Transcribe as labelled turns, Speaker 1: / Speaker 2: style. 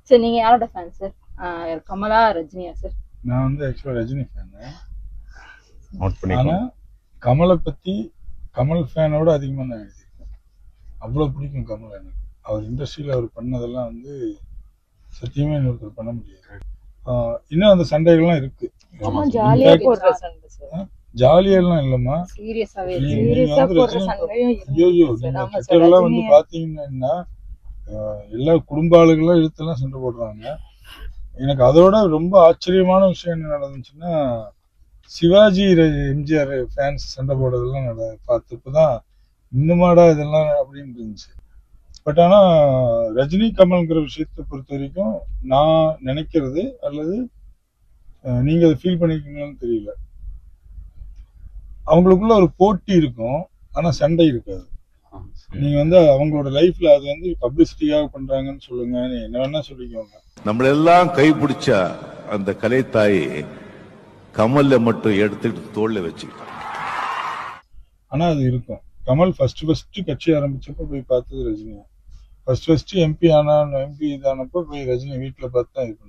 Speaker 1: Sir நீங்க யாரோட fan sir? Kamala, ரஜினியா sir?
Speaker 2: நான் வந்து ஆக்சுவலா ரஜினி ஃபேன்.
Speaker 3: ஆனா
Speaker 2: கமலை பத்தி கமல் ஃபேனோட அதிகமா நான் எழுதியிருக்கேன். அவ்வளவு பிடிக்கும் கமல் எனக்கு. அவர் இண்டஸ்ட்ரியில அவர் பண்ணதெல்லாம் வந்து சத்தியமே இன்னொருத்தர் பண்ண முடியாது. இன்னும் அந்த சண்டைகள்லாம் இருக்கு. ஜாலியெல்லாம் இல்லம்மா,
Speaker 1: சீரியஸாவே
Speaker 2: ஐயோ ட்விட்டர்லாம் வந்து பாத்தீங்கன்னா எல்லா குடும்ப ஆளுகளும் இழுத்தெல்லாம் சண்டை போடுறாங்க. எனக்கு அதோட ரொம்ப ஆச்சரியமான விஷயம் என்ன நடந்துச்சுன்னா, சிவாஜி எம்ஜிஆர் ஃபேன்ஸ் சண்டை போடுறதெல்லாம் பார்த்தப்பதான் இன்னுமாடா இதெல்லாம் அப்படின்னு இருந்துச்சு. பட் ஆனா ரஜினி கமல்ங்கிற விஷயத்தை பொறுத்த வரைக்கும் நான் நினைக்கிறது, அல்லது நீங்க அதை ஃபீல் பண்ணிருக்கீங்கன்னு தெரியல, அவங்களுக்குள்ள ஒரு போட்டி இருக்கும், ஆனா சண்டை இருக்காது. நீங்க வந்து அவங்களோட லைஃப்ல அது வந்து பப்ளிசிட்டியாக பண்றாங்கன்னு சொல்லுங்க, என்ன வேணா சொல்லிக்கோங்க.
Speaker 4: நம்மளெல்லாம் கைப்பிடிச்ச அந்த கலை தாய் கமல்ல மட்டும் எடுத்துட்டு தோல்ல வச்சுக்கிட்டான்.
Speaker 2: ஆனா அது இருக்கும். கமல் ஃபர்ஸ்ட் கட்சி ஆரம்பிச்சப்ப போய் பார்த்தது ரஜினியா. ஃபர்ஸ்ட் எம்பி இதானப்ப போய் ரஜினி வீட்டுல பார்த்து தான் இது